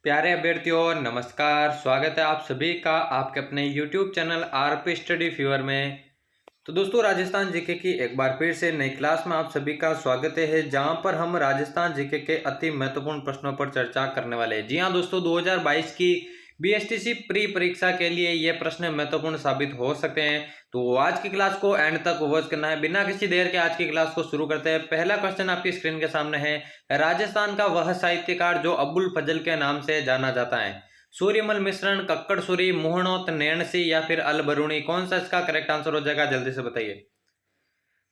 प्यारे अभ्यर्थियों नमस्कार। स्वागत है आप सभी का आपके अपने YouTube channel RP study fever में। तो दोस्तों राजस्थान जीके की एक बार फिर से नई क्लास में आप सभी का स्वागत है, जहां पर हम राजस्थान जीके के अति महत्वपूर्ण प्रश्नों पर चर्चा करने वाले हैं। जी हां दोस्तों, 2022 की बीएसटीसी प्री परीक्षा के लिए ये प्रश्न महत्वपूर्ण साबित हो सकते हैं। तो आज की क्लास को एंड तक वॉच करना है। बिना किसी देर के आज की क्लास को शुरू करते हैं। पहला क्वेश्चन आपकी स्क्रीन के सामने है। राजस्थान का वह साहित्यकार जो अबुल फजल के नाम से जाना जाता है? सूर्यमल मिश्रण, कक्कड़ सूरी, मोहनोत नैणसी या फिर अल बरूनी? कौन सा इसका करेक्ट आंसर हो जाएगा? जल्दी से बताइए,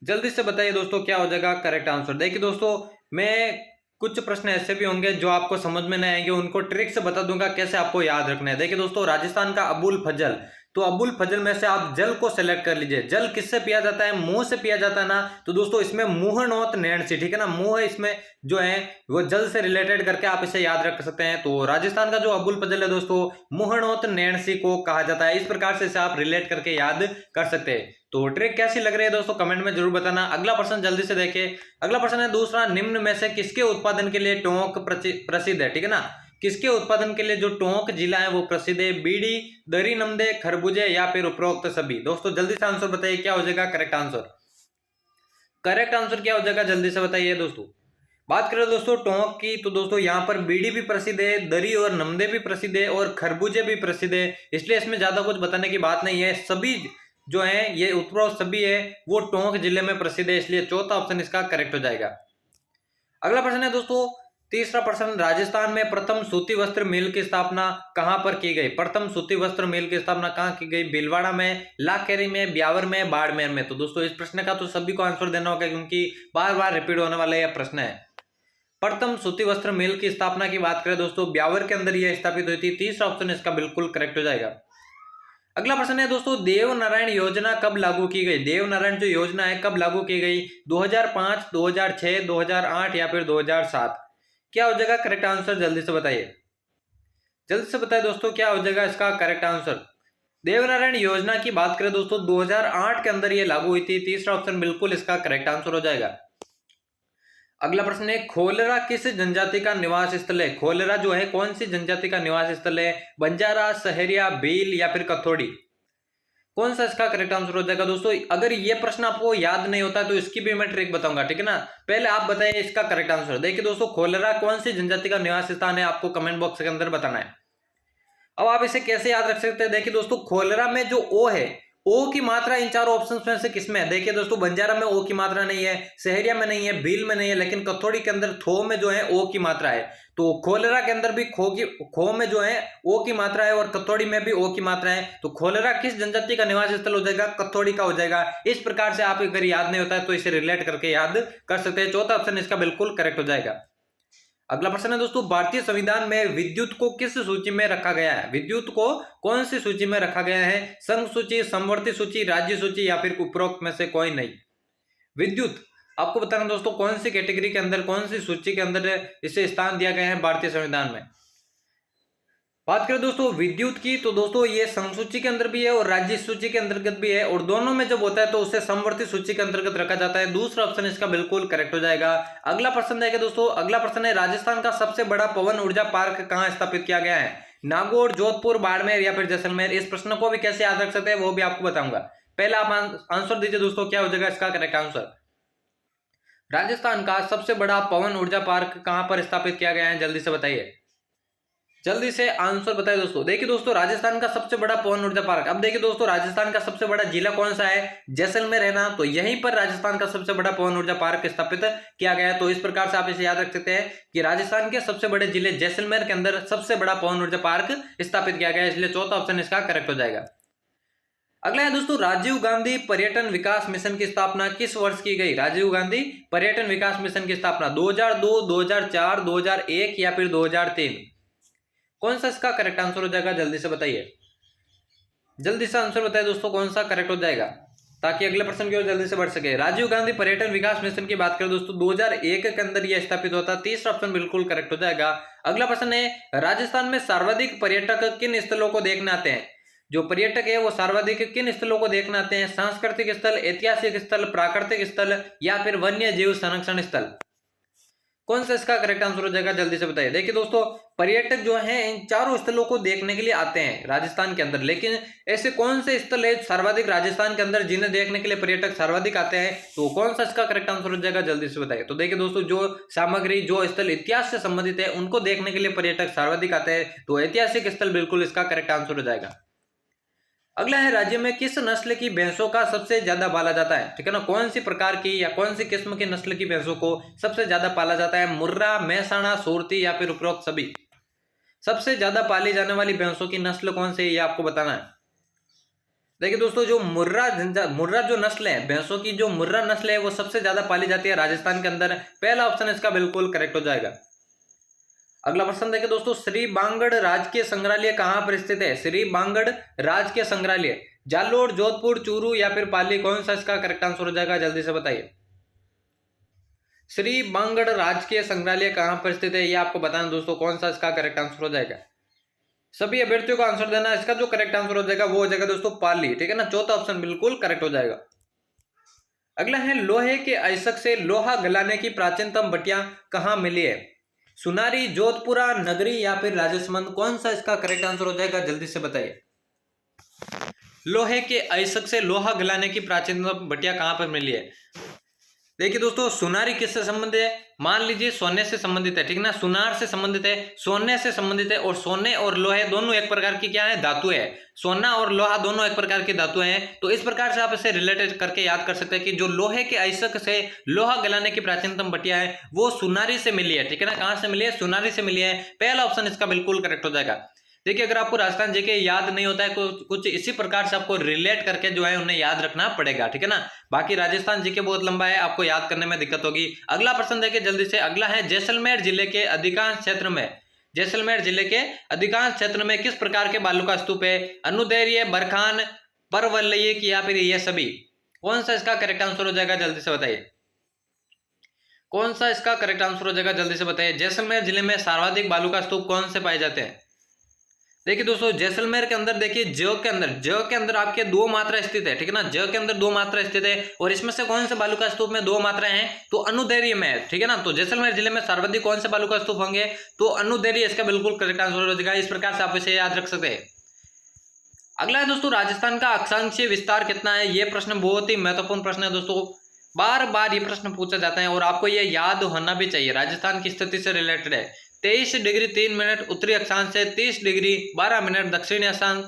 जल्दी से बताइए दोस्तों, क्या हो जाएगा करेक्ट आंसर। देखिए दोस्तों, मैं कुछ प्रश्न ऐसे भी होंगे जो आपको समझ में नहीं आएंगे, उनको ट्रिक से बता दूंगा कैसे आपको याद रखना है। देखिए दोस्तों, राजस्थान का अबुल फजल, तो अबुल फजल में से आप जल को सेलेक्ट कर लीजिए। जल किससे पिया जाता है? मुंह से पिया जाता है ना। तो दोस्तों इसमें मुहनोत नैणसी, ठीक है ना, मुंह है इसमें जो है वो जल से रिलेटेड करके आप इसे याद रख सकते हैं। तो राजस्थान का जो अबुल फजल है दोस्तों, मुहनोत नैणसी को कहा जाता है। इस प्रकार से इसे आप रिलेट करके याद कर सकते हैं। तो ट्रिक कैसी लग रही है दोस्तों, कमेंट में जरूर बताना। अगला प्रश्न जल्दी से देखिए। अगला प्रश्न है दूसरा, निम्न में से किसके उत्पादन के लिए टोंक प्रसिद्ध है? ठीक है ना, किसके उत्पादन के लिए जो टोंक जिला है वो प्रसिद्ध है? बीड़ी, दरी नमदे, खरबूजे या फिर उपरोक्त सभी? दोस्तों जल्दी से आंसर बताइए, क्या हो जाएगा करेक्ट आंसर? करेक्ट आंसर क्या हो जाएगा? जल्दी से बताइए दोस्तों। बात करें दोस्तों टोंक की, तो दोस्तों यहाँ पर बीड़ी भी प्रसिद्ध है, दरी और नमदे भी प्रसिद्ध है और खरबूजे भी प्रसिद्ध है। इसलिए इसमें ज्यादा कुछ बताने की बात नहीं है। सभी जो है ये उपरोक्त सभी है वो टोंक जिले में प्रसिद्ध है, इसलिए चौथा ऑप्शन इसका करेक्ट हो जाएगा। अगला प्रश्न है दोस्तों, तीसरा प्रश्न, राजस्थान में प्रथम सूती वस्त्र मिल की स्थापना कहां पर की गई? प्रथम सूती वस्त्र मिल की स्थापना कहां की गई? भीलवाड़ा में, लाखेरी में, ब्यावर में, बाड़मेर में? तो दोस्तों इस प्रश्न का तो सभी को आंसर देना होगा, क्योंकि बार बार रिपीट होने वाला यह प्रश्न है। प्रथम सूती वस्त्र मिल की स्थापना की बात करें दोस्तों, ब्यावर के अंदर यह स्थापित हुई थी। तीसरा ऑप्शन इसका बिल्कुल करेक्ट हो जाएगा। अगला प्रश्न है दोस्तों, देव नारायण योजना कब लागू की गई? देव नारायण जो योजना है कब लागू की गई? 2005, 2006, 2008 या फिर 2007? क्या हो जाएगा करेक्ट आंसर? जल्दी से बताइए, जल्दी से बताइए दोस्तों, क्या हो जाएगा इसका करेक्ट आंसर? देवनारायण योजना की बात करें दोस्तों, 2008 के अंदर ये लागू हुई थी। तीसरा ऑप्शन बिल्कुल इसका करेक्ट आंसर हो जाएगा। अगला प्रश्न है, खोलरा किस जनजाति का निवास स्थल है? खोलरा जो है कौन सी जनजाति का निवास स्थल है? बंजारा, सहरिया, भील या फिर कथोड़ी? कौन सा इसका करेक्ट आंसर हो जाएगा दोस्तों? अगर ये प्रश्न आपको याद नहीं होता तो इसकी भी मैं ट्रिक बताऊंगा, ठीक है ना। पहले आप बताइए इसका करेक्ट आंसर। देखिए दोस्तों, खोलरा कौन सी जनजाति का निवास स्थान है, आपको कमेंट बॉक्स के अंदर बताना है। अब आप इसे कैसे याद रख सकते हैं? देखिए दोस्तों, खोलरा में जो ओ है, ओ की मात्रा इन चारों ऑप्शंस में से किसमें है? देखिए दोस्तों, बंजारा में ओ की मात्रा नहीं है, सहरिया में नहीं है, भील में नहीं है, लेकिन कथोड़ी के अंदर थो में जो है ओ की मात्रा है। तो खोलरा के अंदर भी खो में जो है ओ की मात्रा है और कथोड़ी में भी ओ की मात्रा है। तो खोलरा किस जनजाति का निवास स्थल हो जाएगा? कथोड़ी का हो जाएगा। इस प्रकार से आप अगर याद नहीं होता है तो इसे रिलेट करके याद कर सकते हैं। चौथा ऑप्शन इसका बिल्कुल करेक्ट हो जाएगा। अगला प्रश्न है दोस्तों, भारतीय संविधान में विद्युत को किस सूची में रखा गया है? विद्युत को कौन सी सूची में रखा गया है? संघ सूची, समवर्ती सूची, राज्य सूची या फिर उपरोक्त में से कोई नहीं? विद्युत आपको बताना दोस्तों, कौन सी कैटेगरी के अंदर, कौन सी सूची के अंदर इसे स्थान दिया गया है भारतीय संविधान में। बात करें दोस्तों विद्युत की, तो दोस्तों ये संघ सूची के अंदर भी है और राज्य सूची के अंतर्गत भी है, और दोनों में जब होता है तो उसे समवर्ती सूची के अंतर्गत रखा जाता है। दूसरा ऑप्शन इसका बिल्कुल करेक्ट हो जाएगा। अगला प्रश्न देखिए दोस्तों, अगला प्रश्न है, राजस्थान का सबसे बड़ा पवन ऊर्जा पार्क कहां स्थापित किया गया है? नागौर, जोधपुर, बाड़मेर या फिर जैसलमेर? इस प्रश्न को भी कैसे याद रख सकते हैं वो भी आपको बताऊंगा। पहले आप आंसर दीजिए दोस्तों, क्या हो जाएगा इसका करेक्ट आंसर? राजस्थान का सबसे बड़ा पवन ऊर्जा पार्क कहां पर स्थापित किया गया है? जल्दी से बताइए, जल्दी से आंसर बताइए दोस्तों। देखिए दोस्तों, राजस्थान का सबसे बड़ा पवन ऊर्जा पार्क, अब देखिए दोस्तों, राजस्थान का सबसे बड़ा जिला कौन सा है? जैसलमेर है ना। तो यहीं पर राजस्थान का सबसे बड़ा पवन ऊर्जा पार्क स्थापित किया गया है। तो इस प्रकार से आप इसे याद रख सकते हैं कि राजस्थान के सबसे बड़े जिले जैसलमेर के अंदर सबसे बड़ा पवन ऊर्जा पार्क स्थापित किया गया है, इसलिए चौथा ऑप्शन इसका करेक्ट हो जाएगा। अगला है दोस्तों, राजीव गांधी पर्यटन विकास मिशन की स्थापना किस वर्ष की गई? राजीव गांधी पर्यटन विकास मिशन की स्थापना 2002, 2004, 2001 या फिर 2003? कौन सा इसका करेक्ट आंसर हो जाएगा? जल्दी से बताइए, जल्दी से आंसर बताइए दोस्तों, कौन सा करेक्ट हो जाएगा, ताकि अगले प्रश्न की ओर जल्दी से बढ़ सके। राजीव गांधी पर्यटन विकास मिशन की बात करें दोस्तों, 2001 के अंदर यह स्थापित होता। तीसरा ऑप्शन बिल्कुल करेक्ट हो जाएगा। अगला प्रश्न है, राजस्थान में सर्वाधिक पर्यटक किन स्थलों को देखने आते हैं? जो पर्यटक है वो सर्वाधिक किन स्थलों को देखने आते हैं? सांस्कृतिक स्थल, ऐतिहासिक स्थल, प्राकृतिक स्थल या फिर वन्य जीव संरक्षण स्थल? कौन सा इसका करेक्ट आंसर हो जाएगा, जल्दी से बताइए। देखिए दोस्तों, पर्यटक जो हैं इन चारों स्थलों को देखने के लिए आते हैं राजस्थान के अंदर, लेकिन ऐसे कौन से स्थल है सर्वाधिक राजस्थान के अंदर जिन्हें देखने के लिए पर्यटक सर्वाधिक आते हैं, तो कौन सा इसका करेक्ट आंसर हो जाएगा, जल्दी से बताइए। तो देखिए दोस्तों, जो सामग्री जो स्थल इतिहास से संबंधित है उनको देखने के लिए पर्यटक सर्वाधिक आते हैं, तो ऐतिहासिक स्थल बिल्कुल इसका करेक्ट आंसर हो जाएगा। अगला है, राज्य में किस नस्ल की भैंसों का सबसे ज्यादा पाला जाता है, ठीक है ना। कौन सी प्रकार की या कौन सी किस्म की नस्ल की भैंसों को सबसे ज्यादा पाला जाता है, मुर्रा, मेहसाणा, सुरती या फिर उपरोक्त सभी। सबसे ज्यादा पाली जाने वाली भैंसों की नस्ल कौन सी है, ये आपको बताना है। देखिए दोस्तों, जो मुर्रा जो नस्ल है भैंसों की, जो मुर्रा नस्ल है वो सबसे ज्यादा पाली जाती है राजस्थान के अंदर। पहला ऑप्शन इसका बिल्कुल करेक्ट हो जाएगा। अगला प्रश्न देखिए दोस्तों, श्री बांगड़ राजकीय संग्रहालय कहां पर स्थित है। श्री बांगड़ राजकीय संग्रहालय जालोर, जोधपुर, चूरू या फिर पाली, कौन सा इसका करेक्ट आंसर हो जाएगा, जल्दी से बताइए। श्री बांगड़ राजकीय संग्रहालय कहां पर स्थित है, ये आपको बताना दोस्तों, कौन सा इसका करेक्ट आंसर हो जाएगा। सभी अभ्यर्थियों को आंसर देना, इसका जो करेक्ट आंसर हो जाएगा वो हो जाएगा दोस्तों पाली, ठीक है ना। चौथा ऑप्शन बिल्कुल करेक्ट हो जाएगा। अगला है, लोहे के अयस्क से लोहा गलाने की प्राचीनतम भट्टियां कहां मिली है। सुनारी, जोधपुरा, नगरी या फिर राजसमंद, कौन सा इसका करेक्ट आंसर हो जाएगा, जल्दी से बताइए। लोहे के अयस्क से लोहा गलाने की प्राचीनतम भट्टियां कहां पर मिली है। देखिए दोस्तों, सुनारी किससे संबंधित है, मान लीजिए सोने से संबंधित है, ठीक ना। सुनार से संबंधित है, सोने से संबंधित है, और सोने और लोहे दोनों एक प्रकार की क्या है, धातु है। सोना और लोहा दोनों एक प्रकार की धातु हैं, तो इस प्रकार से आप इसे रिलेटेड करके याद कर सकते हैं कि जो लोहे के अयस्क से लोहा गलाने की प्राचीनतम भट्टियां है वो सुनारी से मिली है, ठीक है ना। कहां से मिली है, सुनारी से मिली है। पहला ऑप्शन इसका बिल्कुल करेक्ट हो जाएगा। देखिए, अगर आपको राजस्थान जीके याद नहीं होता है, कुछ इसी प्रकार से आपको रिलेट करके जो है उन्हें याद रखना पड़ेगा, ठीक है ना। बाकी राजस्थान जीके बहुत लंबा है, आपको याद करने में दिक्कत होगी। अगला प्रश्न देखिए जल्दी से। अगला है, जैसलमेर जिले के अधिकांश क्षेत्र में, जैसलमेर जिले के अधिकांश क्षेत्र में किस प्रकार के बालू का स्तूप है। अनुदैर्य, बरखान, परवलयिक या फिर ये सभी, कौन सा इसका करेक्ट आंसर हो जाएगा, जल्दी से बताइए। कौन सा इसका करेक्ट आंसर हो जाएगा, जल्दी से बताइए। जैसलमेर जिले में सर्वाधिक बालू का स्तूप कौन से पाए जाते हैं। देखिए दोस्तों, जैसलमेर के अंदर देखिए ज के अंदर आपके दो मात्रा स्थित है, ठीक है ना। ज के अंदर दो मात्रा स्थित है, और इसमें से कौन से बालू का स्तूप में दो मात्राएं हैं, तो अनुदैर्य में है, ठीक है ना। तो जैसलमेर जिले में सर्वाधिक कौन से बालू का स्तूप होंगे, तो अनुदैर्य इसका बिल्कुल करेक्ट आंसर हो जाएगा। इस प्रकार से आप इसे याद रख सकते हैं। अगला है दोस्तों, राजस्थान का अक्षांशीय विस्तार कितना है। ये प्रश्न बहुत ही महत्वपूर्ण प्रश्न है दोस्तों, बार बार ये प्रश्न पूछा जाता है और आपको ये याद होना भी चाहिए। राजस्थान की स्थिति से रिलेटेड है। 23 डिग्री 3 मिनट उत्तरी अक्षांश से 30 डिग्री 12 मिनट दक्षिणी अक्षांश,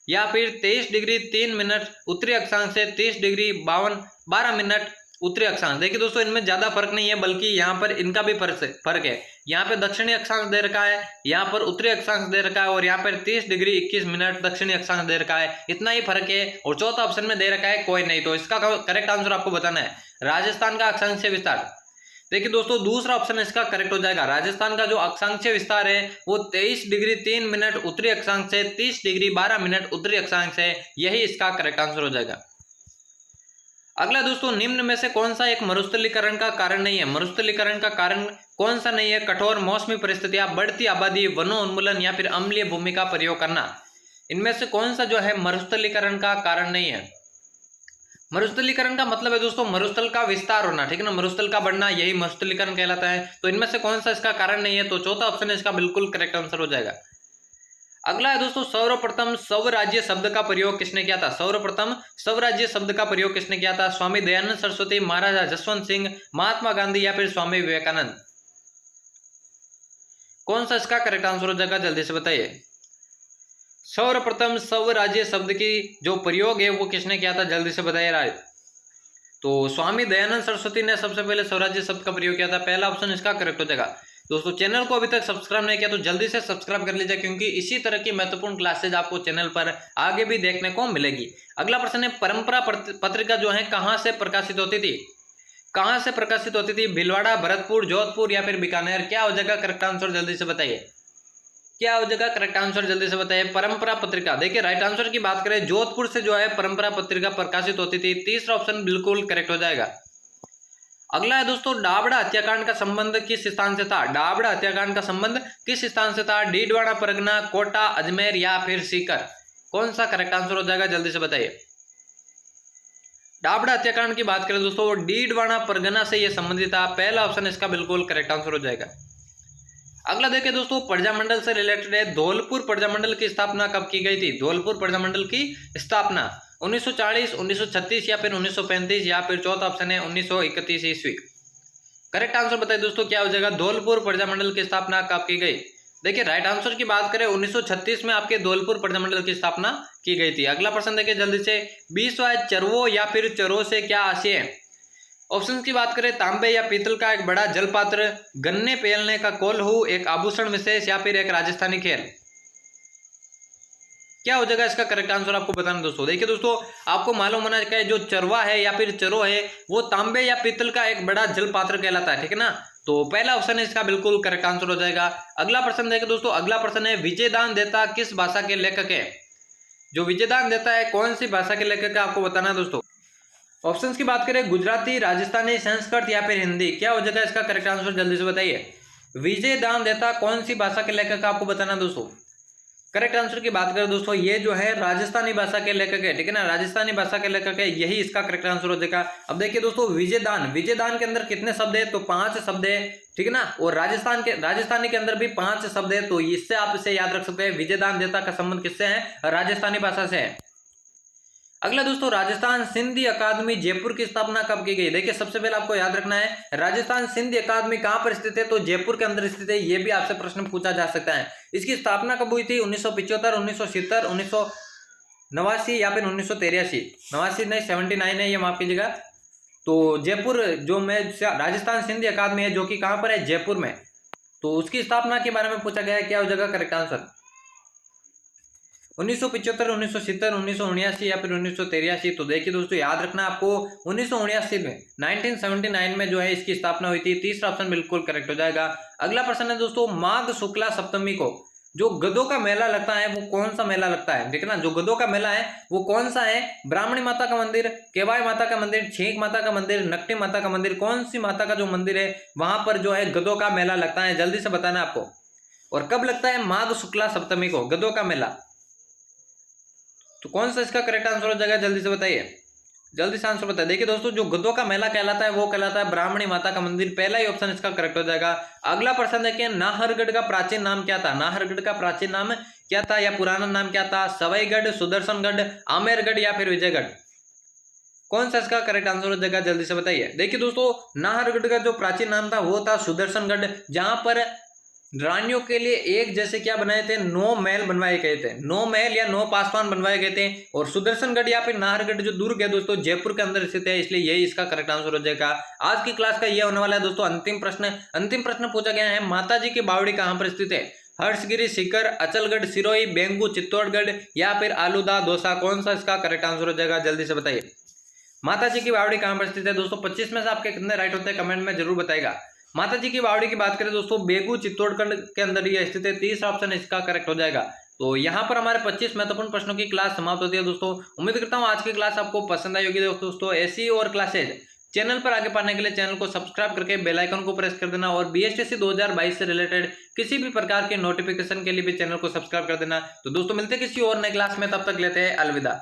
या फिर 23 डिग्री 3 मिनट उत्तरी अक्षांश से 30 डिग्री 12 मिनट उत्तरी अक्षांश। देखिए दोस्तों, इनमें ज्यादा फर्क नहीं है, बल्कि यहाँ पर इनका भी फर्क है। यहाँ पे दक्षिणी अक्षांश दे रखा है, यहाँ पर उत्तरी अक्षांश दे रखा है, और यहाँ पर 30 डिग्री 21 मिनट दक्षिणी अक्षांश दे रखा है। इतना ही फर्क है, और चौथा ऑप्शन में दे रखा है कोई नहीं। तो इसका करेक्ट आंसर आपको बताना है, राजस्थान का अक्षांशीय विस्तार। देखिए दोस्तों, दूसरा ऑप्शन इसका करेक्ट हो जाएगा। राजस्थान का जो अक्षांशीय विस्तार है वो 23 डिग्री 3 मिनट उत्तरी अक्षांश से 30 डिग्री 12 मिनट उत्तरी अक्षांश है, यही इसका करेक्ट आंसर हो जाएगा। अगला दोस्तों, निम्न में से कौन सा एक मरुस्थलीकरण का कारण नहीं है। मरुस्थलीकरण का कारण कौन सा नहीं है। कठोर मौसमी परिस्थितियां, बढ़ती आबादी, वनोन्मूलन या फिर अम्लीय भूमि का प्रयोग करना। इनमें से कौन सा जो है मरुस्थलीकरण का कारण नहीं है। मरुस्थलीकरण का मतलब है दोस्तों मरुस्थल का विस्तार होना, ठीक है ना। मरुस्थल का बढ़ना, यही मरुस्थलीकरण कहलाता है। तो इनमें से कौन सा इसका कारण नहीं है, तो चौथा ऑप्शन इसका बिल्कुल करेक्ट आंसर हो जाएगा। अगला है दोस्तों, सर्वप्रथम स्वराज्य शब्द का प्रयोग किसने किया था। सर्वप्रथम स्वराज्य शब्द का प्रयोग किसने किया था। स्वामी दयानंद सरस्वती, महाराजा जसवंत सिंह, महात्मा गांधी या फिर स्वामी विवेकानंद, कौन सा इसका करेक्ट आंसर हो जाएगा, जल्दी से बताइए। सर्वप्रथम स्वराज्य शब्द की जो प्रयोग है वो किसने किया था, जल्दी से बताइए राय। तो स्वामी दयानंद सरस्वती ने सबसे पहले स्वराज्य शब्द का प्रयोग किया था। पहला ऑप्शन इसका करेक्ट हो जाएगा। दोस्तों, चैनल को अभी तक सब्सक्राइब नहीं किया तो जल्दी से सब्सक्राइब कर लीजिए, क्योंकि इसी तरह की महत्वपूर्ण क्लासेज आपको चैनल पर आगे भी देखने को मिलेगी। अगला प्रश्न है, परंपरा पत्रिका जो है कहां से प्रकाशित होती थी। कहां से प्रकाशित होती थी। भिलवाड़ा, भरतपुर, जोधपुर या फिर बीकानेर, क्या हो जाएगा करेक्ट आंसर, जल्दी से बताइए। क्या हो जाएगा करेक्ट आंसर, जल्दी से बताइए। परंपरा पत्रिका, देखिए राइट आंसर की बात करें, जोधपुर से जो है परंपरा पत्रिका प्रकाशित होती थी। तीसरा ऑप्शन बिल्कुल करेक्ट हो जाएगा। अगला है दोस्तों, डाबड़ा हत्याकांड का संबंध किस स्थान से था। डाबड़ा हत्याकांड का संबंध किस स्थान से था। डीडवाना परगना, कोटा, अजमेर या फिर सीकर, कौन सा करेक्ट आंसर हो जाएगा, जल्दी से बताइए। चाबड़ा हत्याकांड की बात करें दोस्तों, वो डीडवाना परगना से ये संबंधित था। पहला ऑप्शन इसका बिल्कुल करेक्ट आंसर हो जाएगा। अगला देखिए दोस्तों, प्रजामंडल से रिलेटेड है। धौलपुर प्रजामंडल की स्थापना कब की गई थी? धौलपुर प्रजामंडल की स्थापना 1940, 1936 या फिर 1935, या फिर चौथा ऑप्शन है 1931 ईस्वी। करेक्ट आंसर बताइए दोस्तों, क्या हो जाएगा? धौलपुर प्रजामंडल की स्थापना कब की गई? देखिए राइट आंसर की बात करें 1936 में आपके धौलपुर प्रजामंडल की स्थापना की गई थी। अगला प्रश्न देखिए जल्दी से, बीसवा चरवो या फिर चरो से क्या आशय है? ऑप्शन की बात करें, तांबे या पीतल का एक बड़ा जलपात्र, गन्ने पेलने का कोल्हू, एक आभूषण विशेष, या फिर एक राजस्थानी खेल। क्या हो जाएगा इसका करेक्ट आंसर? आपको बताना दोस्तों। देखिए दोस्तों, आपको मालूम होना चाहिए जो चरवा है या फिर चरो है वो तांबे या पीतल का एक बड़ा जल पात्र कहलाता है, ठीक है ना। तो पहला ऑप्शन है इसका बिल्कुल करेक्ट आंसर हो जाएगा। अगला प्रश्न देखिए दोस्तों, अगला प्रश्न है, विजयदान देता किस भाषा के लेखक है? जो विजयदान देता है कौन सी भाषा के लेखक है, आपको बताना है दोस्तों। ऑप्शन की बात करें, गुजराती, राजस्थानी, संस्कृत या फिर हिंदी। क्या हो जाएगा इसका करेक्ट आंसर? जल्दी से बताइए। विजयदान देता कौन सी भाषा के लेखक है, आपको बताना दोस्तों। करेक्ट आंसर की बात करें दोस्तों, ये जो है राजस्थानी भाषा के लेखक है, ठीक है ना, राजस्थानी भाषा के लेखक है, यही इसका करेक्ट आंसर हो जाएगा। अब देखिए दोस्तों, विजयदान, विजयदान के अंदर कितने शब्द है? तो 5 शब्द है, ठीक है ना। और राजस्थानी के अंदर भी 5 शब्द है, तो इससे आप इसे याद रख सकते हैं। विजयदान देता का संबंध किससे है? राजस्थानी भाषा से है। अगला दोस्तों, राजस्थान सिंधी अकादमी जयपुर की स्थापना कब की गई? देखिए सबसे पहले आपको याद रखना है, राजस्थान सिंधी अकादमी कहां पर स्थित है? तो जयपुर के अंदर स्थित है। यह भी आपसे प्रश्न पूछा जा सकता है। इसकी स्थापना कब हुई थी? 1975, 1970, 1989 या फिर 1983? 89 नहीं, 79 है, ये माफ कीजिएगा। तो जयपुर जो में राजस्थान सिंधी अकादमी है जो कि कहां पर है? जयपुर में। तो उसकी स्थापना के बारे में पूछा गया है। क्या हो जाएगा करेक्ट आंसर? 1975, 1970, 1979 या फिर 1983? तो देखिए दोस्तों, याद रखना आपको 1979 में, 1979 में जो है इसकी स्थापना हुई थी। तीसरा ऑप्शन बिल्कुल करेक्ट हो जाएगा। अगला प्रश्न है दोस्तों, माघ शुक्ला सप्तमी को जो गधों का मेला लगता है वो कौन सा मेला लगता है? ठीक है ना, जो गधों का मेला है वो कौन सा है? ब्राह्मणी माता का मंदिर, केवाई माता का मंदिर, छींक माता का मंदिर, नकटी माता का मंदिर, कौन सी माता का जो मंदिर है वहां पर जो है गधों का मेला लगता है? जल्दी से बताना आपको। और कब लगता है? माघ शुक्ला सप्तमी को गधों का मेला। तो कौन सा इसका करेक्ट आंसर हो जाएगा? जल्दी से बताइए, जल्दी से आंसर बताइए। देखिए दोस्तों, जो गधों का मेला कहलाता है वो कहलाता है ब्राह्मणी माता का मंदिर। पहला ही ऑप्शन इसका करेक्ट हो जाएगा। अगला प्रश्न देखिए, नाहरगढ़ का प्राचीन नाम क्या था? नाहरगढ़ का प्राचीन नाम क्या था या पुराना नाम क्या था? सवाईगढ़, सुदर्शनगढ़, आमेरगढ़ या फिर विजयगढ़? कौन सा इसका करेक्ट आंसर हो जाएगा? जल्दी से बताइए। देखिए दोस्तों, नाहरगढ़ का जो प्राचीन नाम था वो था सुदर्शनगढ़, जहां पर रानियों के लिए एक जैसे क्या बनाए थे? 9 महल बनवाए गए थे, 9 महल या 9 पासवान बनवाए गए थे। और सुदर्शनगढ़ या फिर नाहरगढ़ जो दुर्ग है दोस्तों जयपुर के अंदर स्थित है, इसलिए यही इसका करेक्ट आंसर हो जाएगा। आज की क्लास का ये होने वाला है दोस्तों अंतिम प्रश्न। अंतिम प्रश्न पूछा गया है, माता जी की बावड़ी कहां पर स्थित है? हर्षगिरी, सीकर, अचलगढ़, सिरोही, बेंगू, चित्तौड़गढ़ या फिर आलूदा, दौसा? कौन सा इसका करेक्ट आंसर हो जाएगा? जल्दी से बताइए। माता जी की बावड़ी कहां पर स्थित है दोस्तों? 25 में से आपके कितने राइट होते हैं कमेंट में जरूर बताएगा। माता जी की बावड़ी की बात करें दोस्तों, बेगू, चित्तौड़गढ़ के अंदर ये स्थित है। तीसरा ऑप्शन इसका करेक्ट हो जाएगा। तो यहाँ पर हमारे 25 महत्वपूर्ण प्रश्नों की क्लास समाप्त होती है दोस्तों। उम्मीद करता हूँ आज की क्लास आपको पसंद आई होगी दोस्तों। ऐसी और क्लासेज चैनल पर आगे पढ़ने के लिए चैनल को सब्सक्राइब करके बेल आइकन को प्रेस कर देना, और बीएसटीसी 2022 से रिलेटेड किसी भी प्रकार के नोटिफिकेशन के लिए भी चैनल को सब्सक्राइब कर देना। तो दोस्तों मिलते हैं किसी और नई क्लास में, तब तक लेते हैं अलविदा।